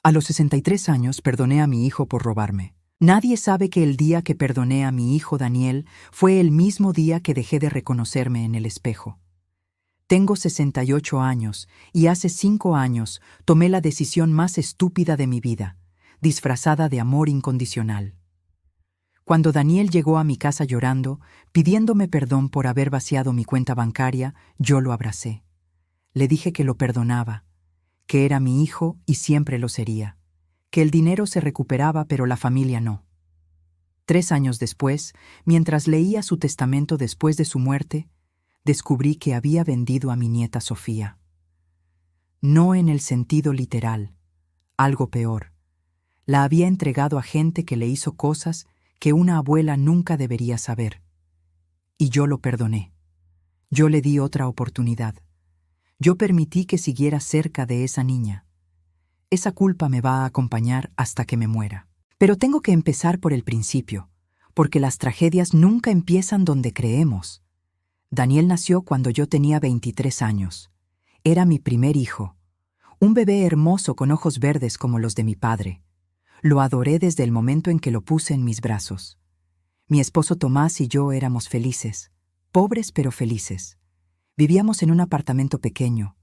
A los 63 años perdoné a mi hijo por robarme. Nadie sabe que el día que perdoné a mi hijo Daniel fue el mismo día que dejé de reconocerme en el espejo. Tengo 68 años y hace 5 años tomé la decisión más estúpida de mi vida, disfrazada de amor incondicional. Cuando Daniel llegó a mi casa llorando, pidiéndome perdón por haber vaciado mi cuenta bancaria, yo lo abracé. Le dije que lo perdonaba, que era mi hijo y siempre lo sería, que el dinero se recuperaba pero la familia no. 3 años después, mientras leía su testamento después de su muerte, descubrí que había vendido a mi nieta Sofía. No en el sentido literal, algo peor. La había entregado a gente que le hizo cosas que una abuela nunca debería saber. Y yo lo perdoné. Yo le di otra oportunidad. Yo permití que siguiera cerca de esa niña. Esa culpa me va a acompañar hasta que me muera. Pero tengo que empezar por el principio, porque las tragedias nunca empiezan donde creemos. Daniel nació cuando yo tenía 23 años. Era mi primer hijo. Un bebé hermoso con ojos verdes como los de mi padre. Lo adoré desde el momento en que lo puse en mis brazos. Mi esposo Tomás y yo éramos felices, pobres pero felices. Vivíamos en un apartamento pequeño.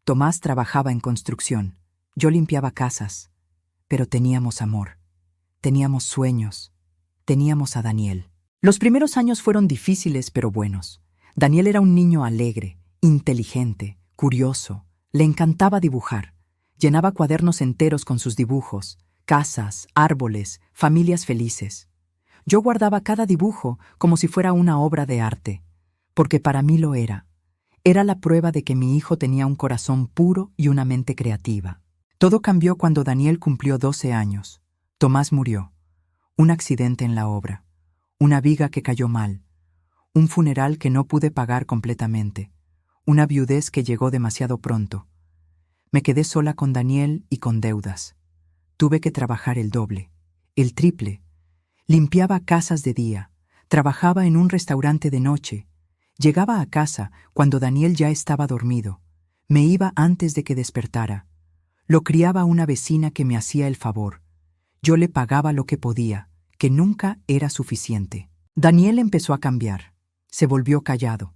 Tomás trabajaba en construcción, yo limpiaba casas, pero teníamos amor, teníamos sueños, teníamos a Daniel. Los primeros años fueron difíciles pero buenos. Daniel era un niño alegre, inteligente, curioso, le encantaba dibujar. Llenaba cuadernos enteros con sus dibujos, casas, árboles, familias felices. Yo guardaba cada dibujo como si fuera una obra de arte, porque para mí lo era. Era la prueba de que mi hijo tenía un corazón puro y una mente creativa. Todo cambió cuando Daniel cumplió 12 años. Tomás murió. Un accidente en la obra. Una viga que cayó mal. Un funeral que no pude pagar completamente. Una viudez que llegó demasiado pronto. Me quedé sola con Daniel y con deudas. Tuve que trabajar el doble, el triple. Limpiaba casas de día, trabajaba en un restaurante de noche. Llegaba a casa cuando Daniel ya estaba dormido. Me iba antes de que despertara. Lo criaba una vecina que me hacía el favor. Yo le pagaba lo que podía, que nunca era suficiente. Daniel empezó a cambiar. Se volvió callado,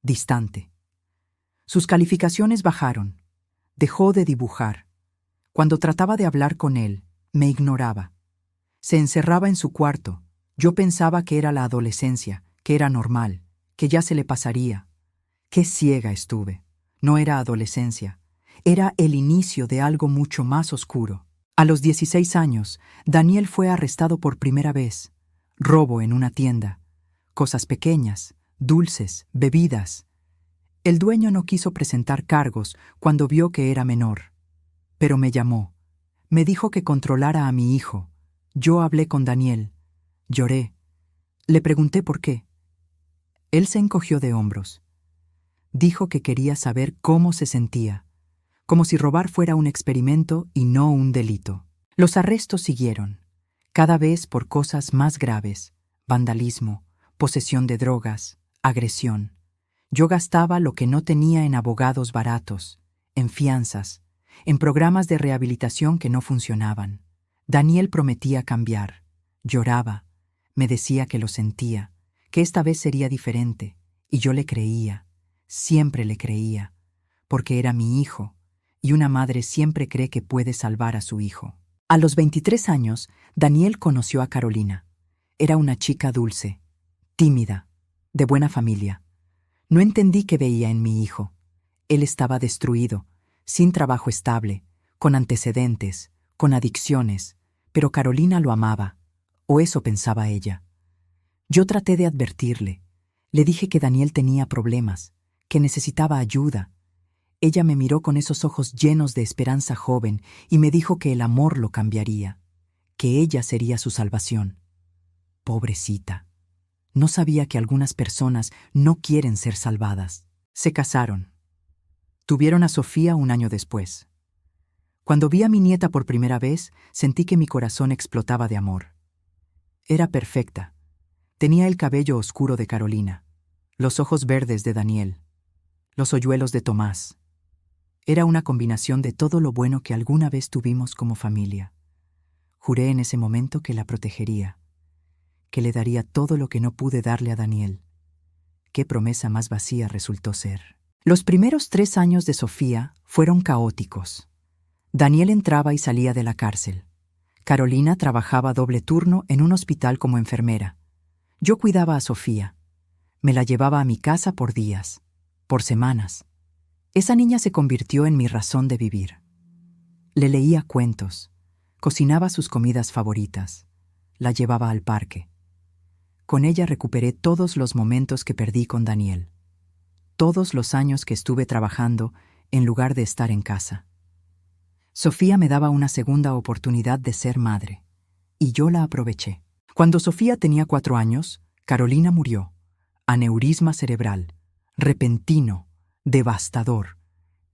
distante. Sus calificaciones bajaron. Dejó de dibujar. Cuando trataba de hablar con él, me ignoraba. Se encerraba en su cuarto. Yo pensaba que era la adolescencia, que era normal, que ya se le pasaría. Qué ciega estuve. No era adolescencia. Era el inicio de algo mucho más oscuro. A los 16 años, Daniel fue arrestado por primera vez. Robo en una tienda. Cosas pequeñas, dulces, bebidas. El dueño no quiso presentar cargos cuando vio que era menor. Pero me llamó. Me dijo que controlara a mi hijo. Yo hablé con Daniel. Lloré. Le pregunté por qué. Él se encogió de hombros. Dijo que quería saber cómo se sentía, como si robar fuera un experimento y no un delito. Los arrestos siguieron, cada vez por cosas más graves: vandalismo, posesión de drogas, agresión. Yo gastaba lo que no tenía en abogados baratos, en fianzas, en programas de rehabilitación que no funcionaban. Daniel prometía cambiar. Lloraba. Me decía que lo sentía, que esta vez sería diferente, y yo le creía. Siempre le creía, porque era mi hijo, y una madre siempre cree que puede salvar a su hijo. A los 23 años, Daniel conoció a Carolina. Era una chica dulce, tímida, de buena familia. No entendí qué veía en mi hijo. Él estaba destruido, sin trabajo estable, con antecedentes, con adicciones, pero Carolina lo amaba, o eso pensaba ella. Yo traté de advertirle. Le dije que Daniel tenía problemas, que necesitaba ayuda. Ella me miró con esos ojos llenos de esperanza joven y me dijo que el amor lo cambiaría, que ella sería su salvación. Pobrecita. No sabía que algunas personas no quieren ser salvadas. Se casaron. Tuvieron a Sofía un año después. Cuando vi a mi nieta por primera vez, sentí que mi corazón explotaba de amor. Era perfecta. Tenía el cabello oscuro de Carolina, los ojos verdes de Daniel, los hoyuelos de Tomás. Era una combinación de todo lo bueno que alguna vez tuvimos como familia. Juré en ese momento que la protegería, que le daría todo lo que no pude darle a Daniel. Qué promesa más vacía resultó ser. Los primeros 3 años de Sofía fueron caóticos. Daniel entraba y salía de la cárcel. Carolina trabajaba doble turno en un hospital como enfermera. Yo cuidaba a Sofía. Me la llevaba a mi casa por días, por semanas. Esa niña se convirtió en mi razón de vivir. Le leía cuentos, cocinaba sus comidas favoritas, la llevaba al parque. Con ella recuperé todos los momentos que perdí con Daniel, todos los años que estuve trabajando en lugar de estar en casa. Sofía me daba una segunda oportunidad de ser madre, y yo la aproveché. Cuando Sofía tenía 4 años, Carolina murió. Aneurisma cerebral, repentino, devastador.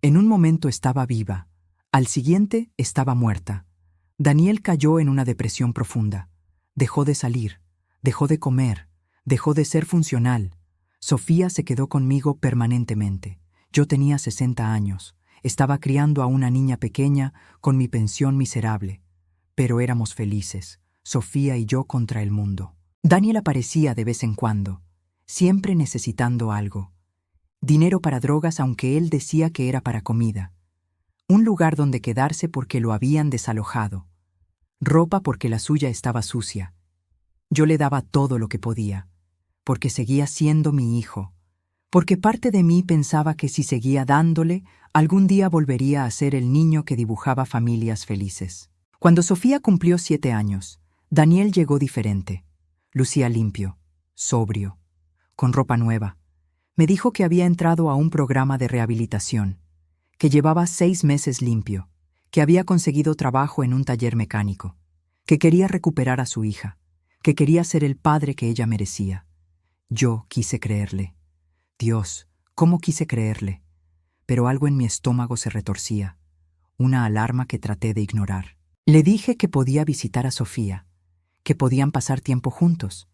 En un momento estaba viva, al siguiente estaba muerta. Daniel cayó en una depresión profunda. Dejó de salir, dejó de comer, dejó de ser funcional. Sofía se quedó conmigo permanentemente. Yo tenía 60 años. Estaba criando a una niña pequeña con mi pensión miserable. Pero éramos felices, Sofía y yo contra el mundo. Daniel aparecía de vez en cuando, siempre necesitando algo. Dinero para drogas, aunque él decía que era para comida. Un lugar donde quedarse porque lo habían desalojado. Ropa porque la suya estaba sucia. Yo le daba todo lo que podía, porque seguía siendo mi hijo. Porque parte de mí pensaba que si seguía dándole, algún día volvería a ser el niño que dibujaba familias felices. Cuando Sofía cumplió 7 años, Daniel llegó diferente. Lucía limpio, sobrio, con ropa nueva. Me dijo que había entrado a un programa de rehabilitación, que llevaba 6 meses limpio, que había conseguido trabajo en un taller mecánico, que quería recuperar a su hija, que quería ser el padre que ella merecía. Yo quise creerle. Dios, ¿cómo quise creerle? Pero algo en mi estómago se retorcía, una alarma que traté de ignorar. Le dije que podía visitar a Sofía, que podían pasar tiempo juntos,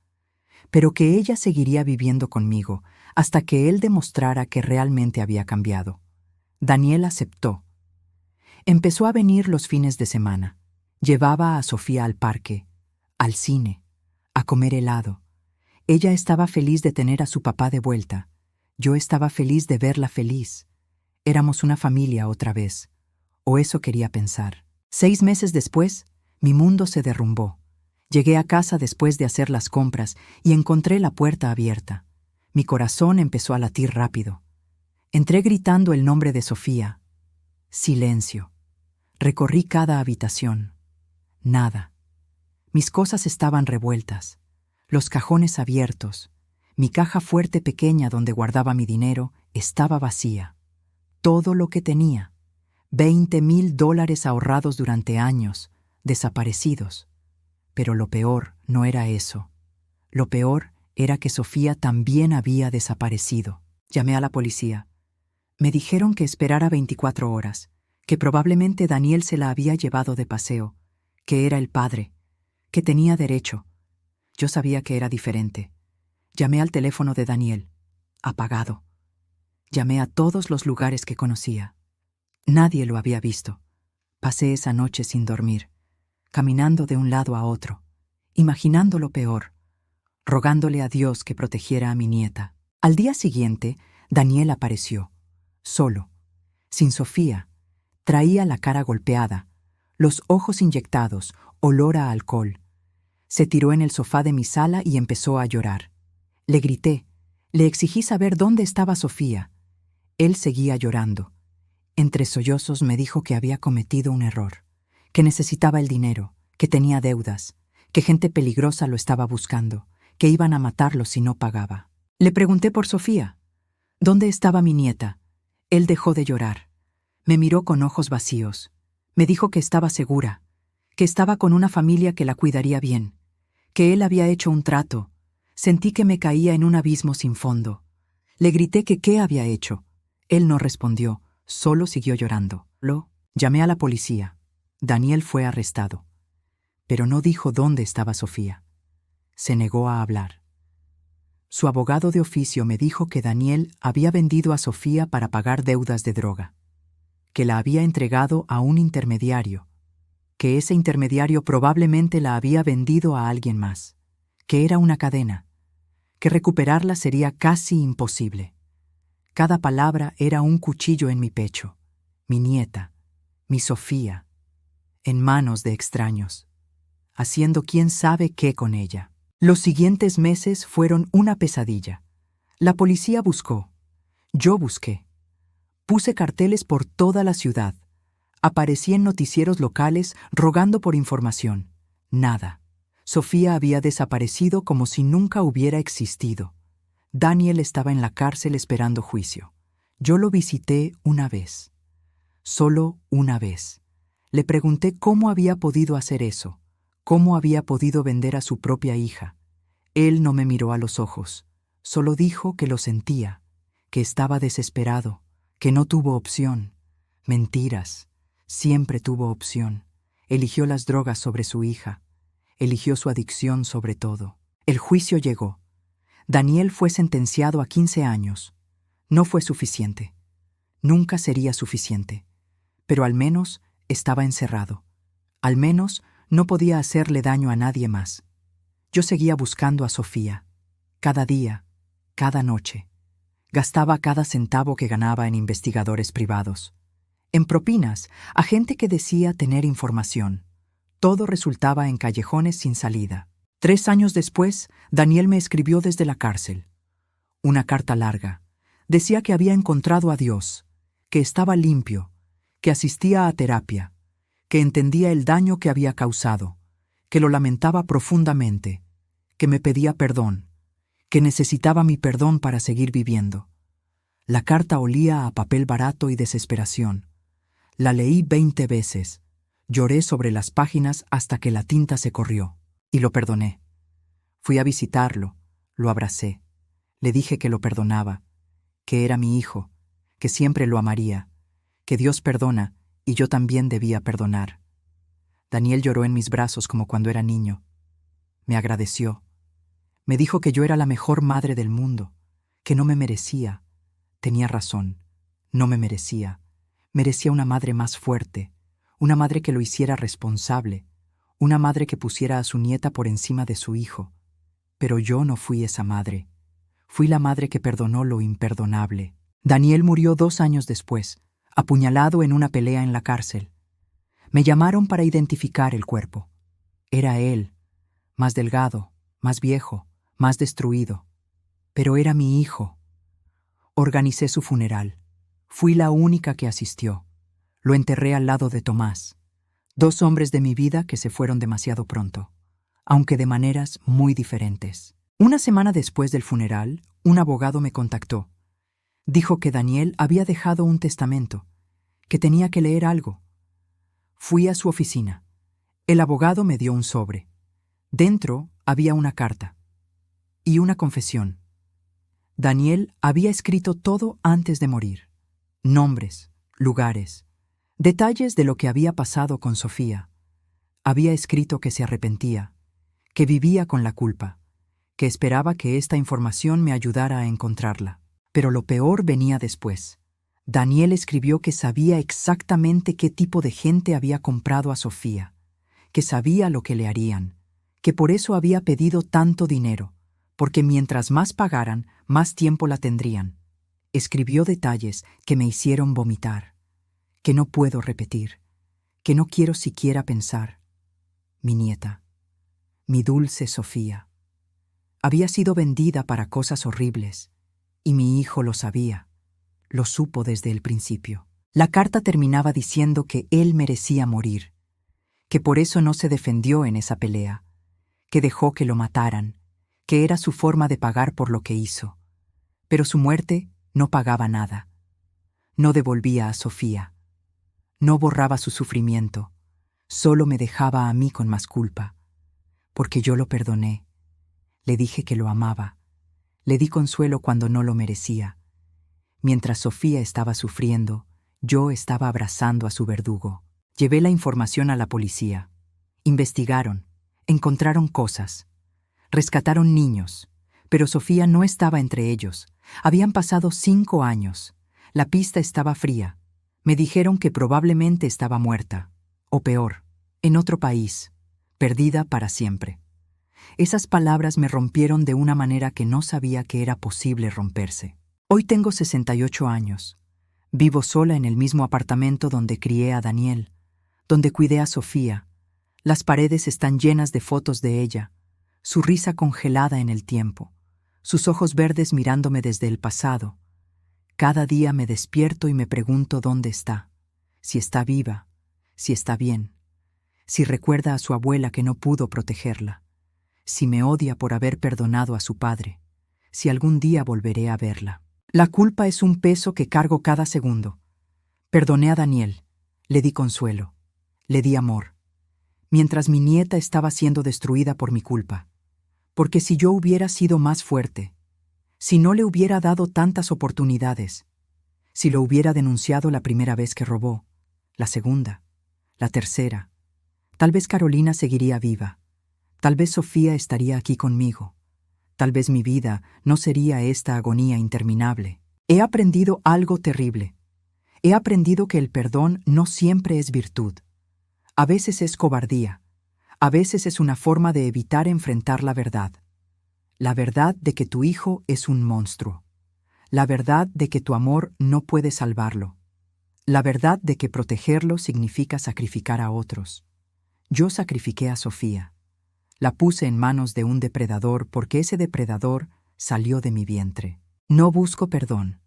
pero que ella seguiría viviendo conmigo hasta que él demostrara que realmente había cambiado. Daniel aceptó. Empezó a venir los fines de semana. Llevaba a Sofía al parque, al cine, a comer helado. Ella estaba feliz de tener a su papá de vuelta. Yo estaba feliz de verla feliz. Éramos una familia otra vez, o eso quería pensar. 6 meses después, mi mundo se derrumbó. Llegué a casa después de hacer las compras y encontré la puerta abierta. Mi corazón empezó a latir rápido. Entré gritando el nombre de Sofía. Silencio. Recorrí cada habitación. Nada. Mis cosas estaban revueltas, los cajones abiertos. Mi caja fuerte pequeña donde guardaba mi dinero estaba vacía. Todo lo que tenía, $20,000 ahorrados durante años, desaparecidos. Pero lo peor no era eso. Lo peor era que Sofía también había desaparecido. Llamé a la policía. Me dijeron que esperara 24 horas, que probablemente Daniel se la había llevado de paseo, que era el padre, que tenía derecho. Yo sabía que era diferente. Llamé al teléfono de Daniel, apagado. Llamé a todos los lugares que conocía. Nadie lo había visto. Pasé esa noche sin dormir, caminando de un lado a otro, imaginando lo peor, rogándole a Dios que protegiera a mi nieta. Al día siguiente, Daniel apareció, solo, sin Sofía. Traía la cara golpeada, los ojos inyectados, olor a alcohol. Se tiró en el sofá de mi sala y empezó a llorar. Le grité, le exigí saber dónde estaba Sofía. Él seguía llorando. Entre sollozos me dijo que había cometido un error, que necesitaba el dinero, que tenía deudas, que gente peligrosa lo estaba buscando, que iban a matarlo si no pagaba. Le pregunté por Sofía. ¿Dónde estaba mi nieta? Él dejó de llorar. Me miró con ojos vacíos. Me dijo que estaba segura, que estaba con una familia que la cuidaría bien, que él había hecho un trato. Sentí que me caía en un abismo sin fondo. Le grité que qué había hecho. Él no respondió, solo siguió llorando. Llamé a la policía. Daniel fue arrestado. Pero no dijo dónde estaba Sofía. Se negó a hablar. Su abogado de oficio me dijo que Daniel había vendido a Sofía para pagar deudas de droga, que la había entregado a un intermediario, que ese intermediario probablemente la había vendido a alguien más, que era una cadena, que recuperarla sería casi imposible. Cada palabra era un cuchillo en mi pecho, mi nieta, mi Sofía, en manos de extraños, haciendo quién sabe qué con ella. Los siguientes meses fueron una pesadilla. La policía buscó, yo busqué. Puse carteles por toda la ciudad. Aparecí en noticieros locales rogando por información. Nada. Sofía había desaparecido como si nunca hubiera existido. Daniel estaba en la cárcel esperando juicio. Yo lo visité una vez. Solo una vez. Le pregunté cómo había podido hacer eso, cómo había podido vender a su propia hija. Él no me miró a los ojos. Solo dijo que lo sentía, que estaba desesperado, que no tuvo opción. Mentiras. Siempre tuvo opción. Eligió las drogas sobre su hija. Eligió su adicción sobre todo. El juicio llegó. Daniel fue sentenciado a 15 años. No fue suficiente. Nunca sería suficiente. Pero al menos estaba encerrado. Al menos no podía hacerle daño a nadie más. Yo seguía buscando a Sofía. Cada día, cada noche. Gastaba cada centavo que ganaba en investigadores privados. En propinas, a gente que decía tener información. Todo resultaba en callejones sin salida. 3 años después, Daniel me escribió desde la cárcel. Una carta larga. Decía que había encontrado a Dios, que estaba limpio, que asistía a terapia, que entendía el daño que había causado, que lo lamentaba profundamente, que me pedía perdón, que necesitaba mi perdón para seguir viviendo. La carta olía a papel barato y desesperación. La leí 20 veces. Lloré sobre las páginas hasta que la tinta se corrió. Y lo perdoné. Fui a visitarlo, lo abracé. Le dije que lo perdonaba, que era mi hijo, que siempre lo amaría, que Dios perdona y yo también debía perdonar. Daniel lloró en mis brazos como cuando era niño. Me agradeció. Me dijo que yo era la mejor madre del mundo, que no me merecía. Tenía razón, no me merecía. Merecía una madre más fuerte, una madre que lo hiciera responsable, una madre que pusiera a su nieta por encima de su hijo. Pero yo no fui esa madre. Fui la madre que perdonó lo imperdonable. Daniel murió 2 años después, apuñalado en una pelea en la cárcel. Me llamaron para identificar el cuerpo. Era él, más delgado, más viejo, más destruido. Pero era mi hijo. Organicé su funeral. Fui la única que asistió. Lo enterré al lado de Tomás. 2 hombres de mi vida que se fueron demasiado pronto, aunque de maneras muy diferentes. Una semana después del funeral, un abogado me contactó. Dijo que Daniel había dejado un testamento, que tenía que leer algo. Fui a su oficina. El abogado me dio un sobre. Dentro había una carta y una confesión. Daniel había escrito todo antes de morir. Nombres, lugares, detalles de lo que había pasado con Sofía. Había escrito que se arrepentía, que vivía con la culpa, que esperaba que esta información me ayudara a encontrarla. Pero lo peor venía después. Daniel escribió que sabía exactamente qué tipo de gente había comprado a Sofía, que sabía lo que le harían, que por eso había pedido tanto dinero, porque mientras más pagaran, más tiempo la tendrían. Escribió detalles que me hicieron vomitar, que no puedo repetir, que no quiero siquiera pensar. Mi nieta, mi dulce Sofía, había sido vendida para cosas horribles, y mi hijo lo sabía, lo supo desde el principio. La carta terminaba diciendo que él merecía morir, que por eso no se defendió en esa pelea, que dejó que lo mataran, que era su forma de pagar por lo que hizo. Pero su muerte no pagaba nada. No devolvía a Sofía. No borraba su sufrimiento. Solo me dejaba a mí con más culpa. Porque yo lo perdoné. Le dije que lo amaba. Le di consuelo cuando no lo merecía. Mientras Sofía estaba sufriendo, yo estaba abrazando a su verdugo. Llevé la información a la policía. Investigaron. Encontraron cosas. Rescataron niños. Pero Sofía no estaba entre ellos. Habían pasado 5 años. La pista estaba fría. Me dijeron que probablemente estaba muerta, o peor, en otro país, perdida para siempre. Esas palabras me rompieron de una manera que no sabía que era posible romperse. Hoy tengo 68 años. Vivo sola en el mismo apartamento donde crié a Daniel, donde cuidé a Sofía. Las paredes están llenas de fotos de ella, su risa congelada en el tiempo, sus ojos verdes mirándome desde el pasado. Cada día me despierto y me pregunto dónde está, si está viva, si está bien, si recuerda a su abuela que no pudo protegerla, si me odia por haber perdonado a su padre, si algún día volveré a verla. La culpa es un peso que cargo cada segundo. Perdoné a Daniel, le di consuelo, le di amor, mientras mi nieta estaba siendo destruida por mi culpa. Porque si yo hubiera sido más fuerte, si no le hubiera dado tantas oportunidades, si lo hubiera denunciado la primera vez que robó, la segunda, la tercera, tal vez Carolina seguiría viva, tal vez Sofía estaría aquí conmigo, tal vez mi vida no sería esta agonía interminable. He aprendido algo terrible. He aprendido que el perdón no siempre es virtud. A veces es cobardía. A veces es una forma de evitar enfrentar la verdad. La verdad de que tu hijo es un monstruo. La verdad de que tu amor no puede salvarlo. La verdad de que protegerlo significa sacrificar a otros. Yo sacrifiqué a Sofía. La puse en manos de un depredador porque ese depredador salió de mi vientre. No busco perdón.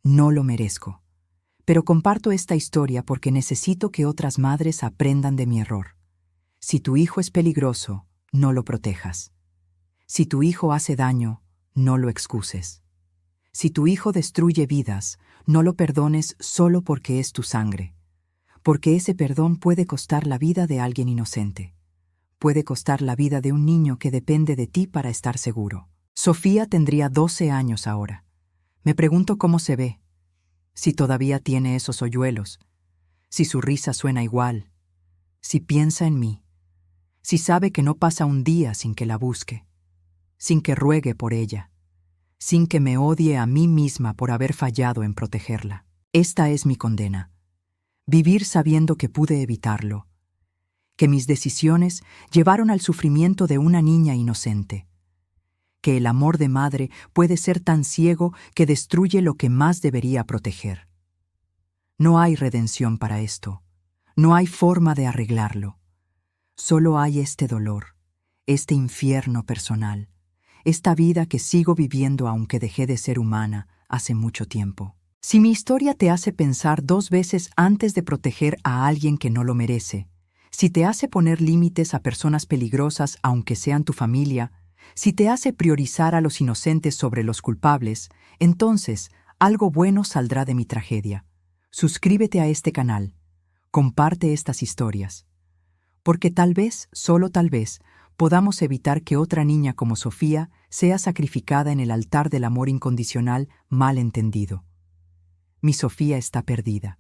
No lo merezco. Pero comparto esta historia porque necesito que otras madres aprendan de mi error. Si tu hijo es peligroso, no lo protejas. Si tu hijo hace daño, no lo excuses. Si tu hijo destruye vidas, no lo perdones solo porque es tu sangre. Porque ese perdón puede costar la vida de alguien inocente. Puede costar la vida de un niño que depende de ti para estar seguro. Sofía tendría 12 años ahora. Me pregunto cómo se ve, si todavía tiene esos hoyuelos, si su risa suena igual, si piensa en mí, si sabe que no pasa un día sin que la busque, sin que ruegue por ella, sin que me odie a mí misma por haber fallado en protegerla. Esta es mi condena. Vivir sabiendo que pude evitarlo, que mis decisiones llevaron al sufrimiento de una niña inocente, que el amor de madre puede ser tan ciego que destruye lo que más debería proteger. No hay redención para esto, no hay forma de arreglarlo. Solo hay este dolor, este infierno personal, esta vida que sigo viviendo aunque dejé de ser humana hace mucho tiempo. Si mi historia te hace pensar 2 veces antes de proteger a alguien que no lo merece, si te hace poner límites a personas peligrosas aunque sean tu familia, si te hace priorizar a los inocentes sobre los culpables, entonces algo bueno saldrá de mi tragedia. Suscríbete a este canal, comparte estas historias, porque tal vez, solo tal vez, podamos evitar que otra niña como Sofía sea sacrificada en el altar del amor incondicional mal entendido. Mi Sofía está perdida,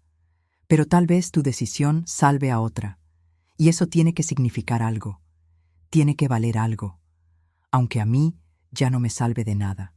pero tal vez tu decisión salve a otra, y eso tiene que significar algo, tiene que valer algo, aunque a mí ya no me salve de nada.